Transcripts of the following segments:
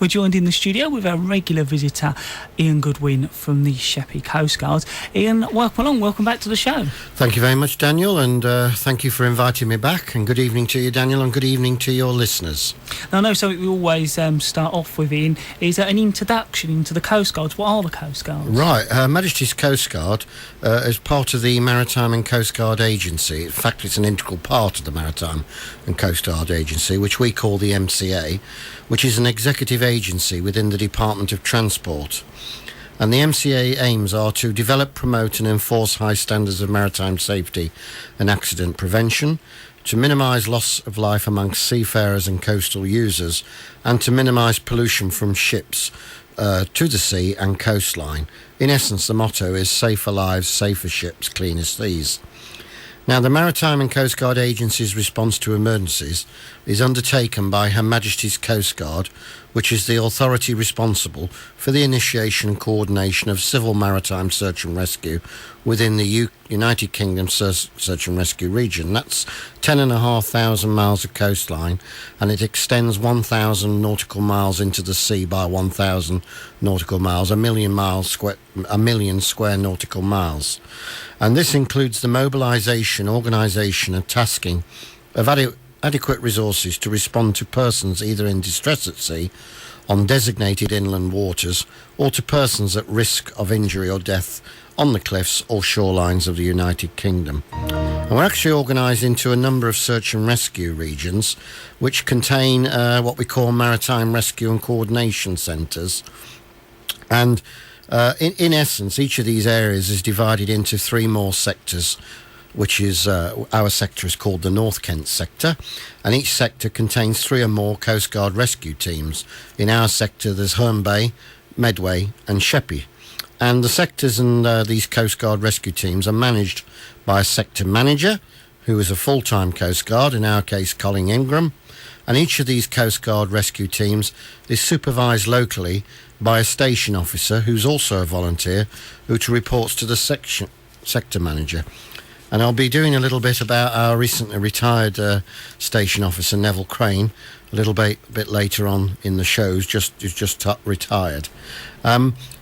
We're joined in the studio with our regular visitor, Ian Goodwin from the Sheppey Coastguards. Ian, welcome along. Welcome back to the show. Thank you very much, Daniel, and thank you for inviting me back. And good evening to you, Daniel, and good evening to your listeners. Now, I know something we always start off with, Ian, is an introduction into the Coastguards. What are the Coastguards? Right, Her Majesty's Coastguard is part of the Maritime and Coastguard Agency. In fact, it's an integral part of the Maritime and Coastguard Agency, which we call the MCA, which is an executive agency within the Department of Transport. And the MCA aims are to develop, promote and enforce high standards of maritime safety and accident prevention, to minimise loss of life amongst seafarers and coastal users, and to minimise pollution from ships to the sea and coastline. In essence, the motto is safer lives, safer ships, cleaner seas. Now, the Maritime and Coastguard Agency's response to emergencies is undertaken by Her Majesty's Coastguard, which is the authority responsible for the initiation and coordination of civil maritime search and rescue within the United Kingdom search and rescue region. That's 10,500 miles of coastline, and it extends 1,000 nautical miles into the sea by 1,000 nautical miles, a million square nautical miles. And this includes the mobilisation, organisation and tasking of adequate resources to respond to persons either in distress at sea, on designated inland waters, or to persons at risk of injury or death on the cliffs or shorelines of the United Kingdom. And we're actually organised into a number of search and rescue regions, which contain what we call maritime rescue and coordination centres. And in essence, each of these areas is divided into three more sectors, which is our sector is called the North Kent sector, and each sector contains three or more Coastguard rescue teams. In our sector, there's Herne Bay, Medway and Sheppey. And the sectors and these Coastguard rescue teams are managed by a sector manager, who is a full-time Coastguard, in our case Colin Ingram. And each of these Coastguard rescue teams is supervised locally by a station officer, who's also a volunteer, who reports to the sector manager. And I'll be doing a little bit about our recently retired station officer, Neville Crane, a little bit later on in the show, who's just retired.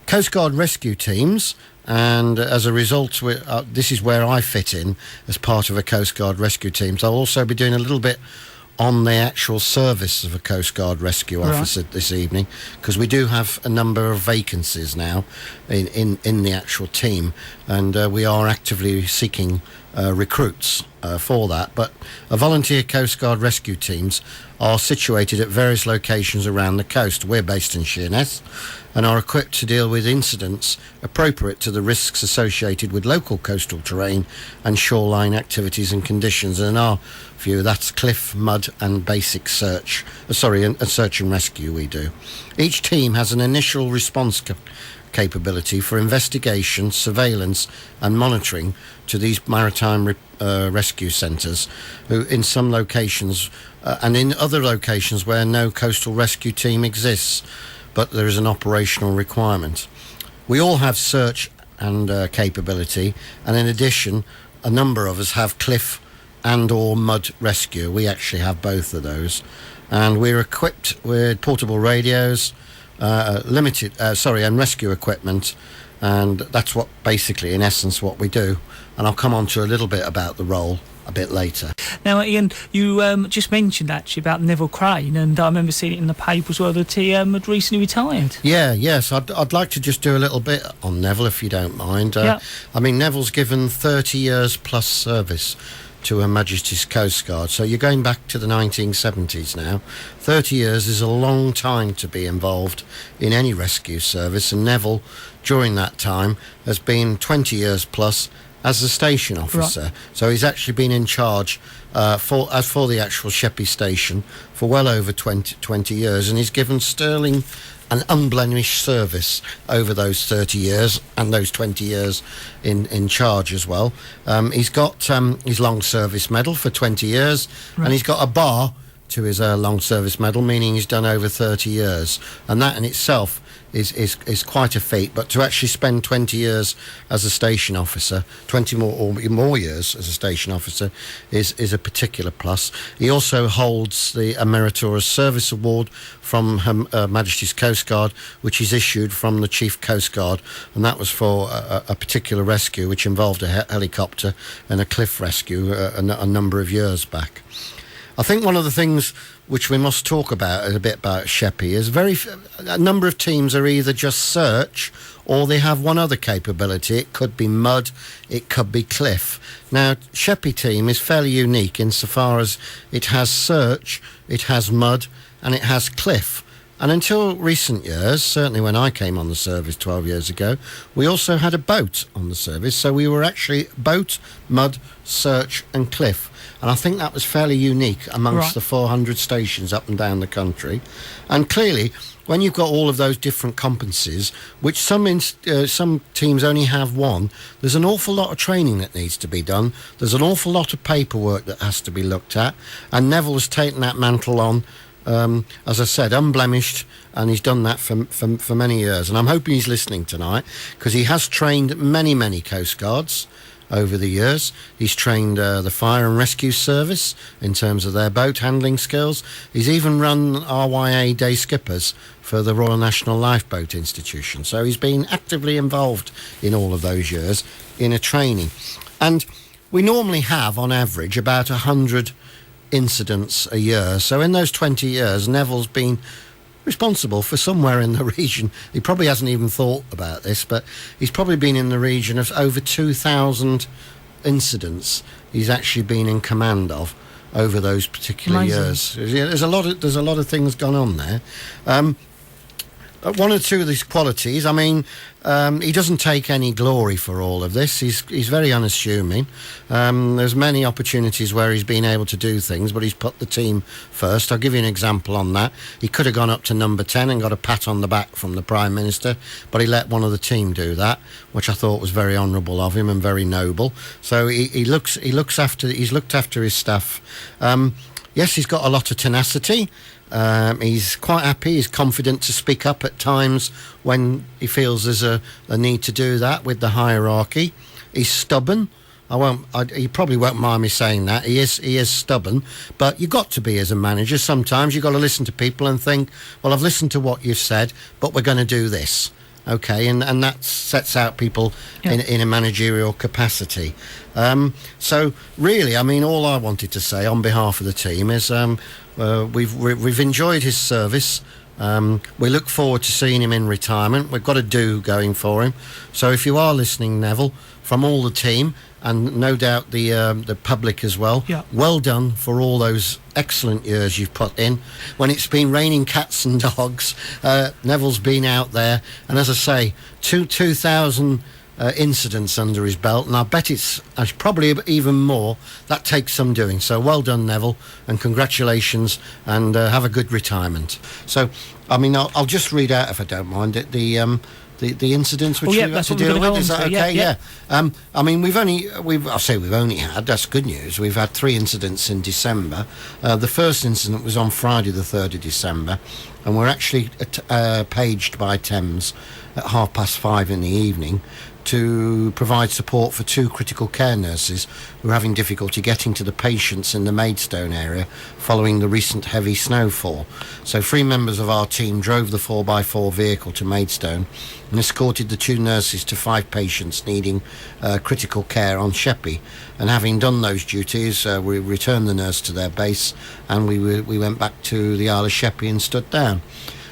Coastguard rescue teams, and as a result, this is where I fit in as part of a Coastguard rescue team. So I'll also be doing a little bit on the actual service of a Coastguard rescue officer this evening, because we do have a number of vacancies now in the actual team, and we are actively seeking recruits for that. But volunteer Coastguard rescue teams are situated at various locations around the coast. We're based in Sheerness and are equipped to deal with incidents appropriate to the risks associated with local coastal terrain and shoreline activities and conditions. And in our view, that's cliff, mud and basic search and rescue we do. Each team has an initial response capability for investigation, surveillance and monitoring to these maritime rescue centres, who in some locations and in other locations where no coastal rescue team exists, but there is an operational requirement. We all have search and capability, and in addition, a number of us have cliff and or mud rescue. We actually have both of those, and we're equipped with portable radios, and rescue equipment, and that's what basically, in essence, what we do. And I'll come on to a little bit about the role a bit later. Now, Ian, you just mentioned actually about Neville Crane, and I remember seeing it in the paper as well that he had recently retired. Yes, I'd like to just do a little bit on Neville, if you don't mind. I mean, Neville's given 30 years plus service to Her Majesty's Coastguard, so you're going back to the 1970s now. 30 years is a long time to be involved in any rescue service, and Neville, during that time, has been 20 years plus as a station officer. Right. So he's actually been in charge for the actual Sheppey station for well over 20 years, and he's given sterling and unblemished service over those 30 years and those 20 years in charge as well. He's got his long service medal for 20 years, and he's got a bar to his long service medal, meaning he's done over 30 years, and that in itself is quite a feat. But to actually spend 20 years as a station officer, 20 more or more years as a station officer, is a particular plus. He also holds the Meritorious Service Award from Her Majesty's Coast Guard, which is issued from the Chief Coast Guard, and that was for a particular rescue which involved a helicopter and a cliff rescue a number of years back. I think one of the things which we must talk about a bit about Sheppey is a number of teams are either just search or they have one other capability. It could be mud, it could be cliff. Now, Sheppey team is fairly unique insofar as it has search, it has mud, and it has cliff. And until recent years, certainly when I came on the service 12 years ago, we also had a boat on the service. So we were actually boat, mud, search and cliff. And I think that was fairly unique amongst the 400 stations up and down the country. And clearly, when you've got all of those different competencies, which some teams only have one, there's an awful lot of training that needs to be done. There's an awful lot of paperwork that has to be looked at. And Neville has taken that mantle on, as I said, unblemished, and he's done that for many years. And I'm hoping he's listening tonight, because he has trained many coastguards over the years. He's trained the fire and rescue service in terms of their boat handling skills. He's even run RYA day skippers for the Royal National Lifeboat Institution. So he's been actively involved in all of those years in a training. And we normally have, on average, about 100 incidents a year. So in those 20 years, Neville's been responsible for somewhere in the region. He probably hasn't even thought about this, but he's probably been in the region of over 2,000 incidents he's actually been in command of over those particular years. Yeah, there's a lot of things gone on there. One or two of these qualities, I mean, he doesn't take any glory for all of this. He's very unassuming. There's many opportunities where he's been able to do things, but he's put the team first. I'll give you an example on that. He could have gone up to number 10 and got a pat on the back from the Prime Minister, but he let one of the team do that, which I thought was very honourable of him and very noble. So he's looked after his staff. Yes, he's got a lot of tenacity. He's quite happy. He's confident to speak up at times when he feels there's a need to do that with the hierarchy. He's stubborn. He probably won't mind me saying that. He is stubborn, but you've got to be as a manager. Sometimes you've got to listen to people and think, well, I've listened to what you've said, but we're going to do this. Okay, and that sets out people in a managerial capacity. So really, I mean, all I wanted to say on behalf of the team is we've enjoyed his service. We look forward to seeing him in retirement. We've got a do going for him. So if you are listening, Neville, from all the team, and no doubt the public as well, well done for all those excellent years you've put in. When it's been raining cats and dogs, Neville's been out there, and as I say, 2,000 incidents under his belt, and I bet it's probably even more. That takes some doing. So well done, Neville, and congratulations, and have a good retirement. So, I mean, I'll just read out, if I don't mind, the incidents which we've got to deal with. Is that okay? Yeah. I mean, we've only had, that's good news. We've had 3 incidents in December. The first incident was on Friday the 3rd of December, and we're actually paged by Thames at 5:30 in the evening to provide support for 2 critical care nurses who are having difficulty getting to the patients in the Maidstone area following the recent heavy snowfall. So 3 members of our team drove the 4x4 vehicle to Maidstone and escorted the 2 nurses to 5 patients needing critical care on Sheppey. And having done those duties, we returned the nurse to their base, and we went back to the Isle of Sheppey and stood down.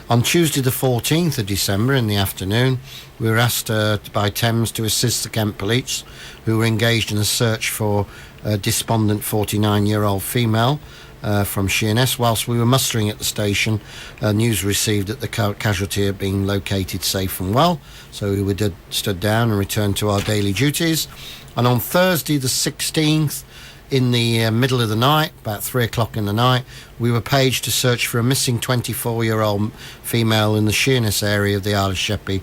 On Tuesday the 14th of December in the afternoon, we were asked by Thames to assist the Kent Police, who were engaged in a search for a despondent 49-year-old female from Sheerness. Whilst we were mustering at the station, news received that the casualty had been located safe and well, so we stood down and returned to our daily duties. And on Thursday the 16th, in the middle of the night, about 3 o'clock in the night, we were paged to search for a missing 24-year-old female in the Sheerness area of the Isle of Sheppey.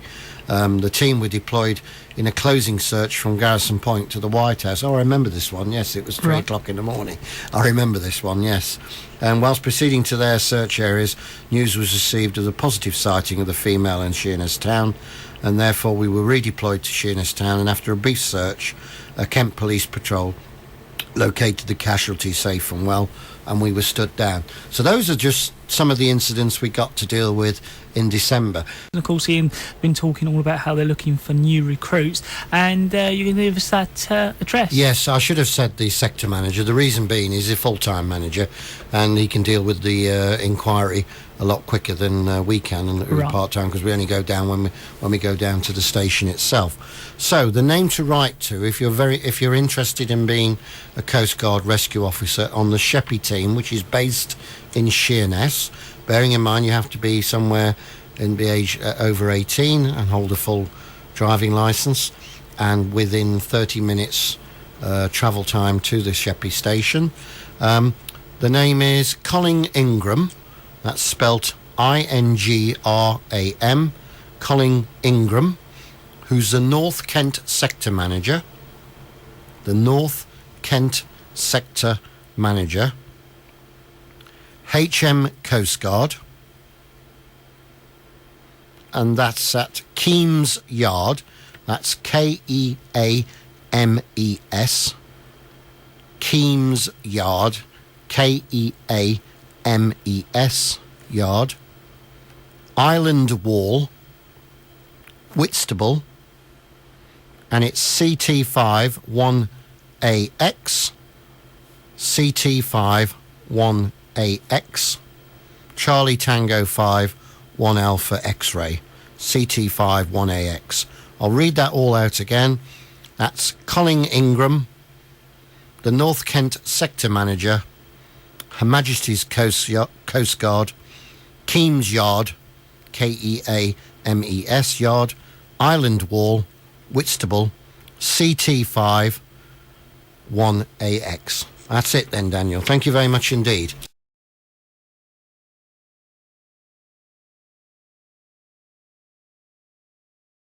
The team were deployed in a closing search from Garrison Point to the White House. Oh, I remember this one, yes, it was 3 o'clock in the morning. I remember this one, yes. And whilst proceeding to their search areas, news was received of the positive sighting of the female in Sheerness Town, and therefore we were redeployed to Sheerness Town, and after a brief search, a Kent Police Patrol located the casualty safe and well, and we were stood down. So those are just some of the incidents we got to deal with in December. And of course, Ian been talking all about how they're looking for new recruits, and you can give us that address. Yes, I should have said the sector manager. The reason being he's a full-time manager, and he can deal with the inquiry a lot quicker than we can, and part-time, because we only go down when we go down to the station itself. So the name to write to if you're interested in being a Coast Guard rescue officer on the Sheppey team, which is based in Sheerness. Bearing in mind you have to be somewhere in the age over 18 and hold a full driving licence, and within 30 minutes travel time to the Sheppey station. The name is Colin Ingram. That's spelt I-N-G-R-A-M. Colin Ingram, who's the North Kent sector manager. The North Kent sector manager. HM Coastguard, and that's at Keames Yard. That's K-E-A-M-E-S. Keames Yard, K-E-A-M-E-S Yard. Island Wall, Whitstable, and it's CT5 1AX. CT5 1AX. Charlie Tango 5 1 Alpha X-ray. CT5 1AX. I'll read that all out again. That's Colin Ingram, the North Kent sector manager, Her Majesty's Coast Guard, Keames Yard, K-E-A-M-E-S Yard, Island Wall, Whitstable, CT5 1AX. That's it then, Daniel. Thank you very much indeed.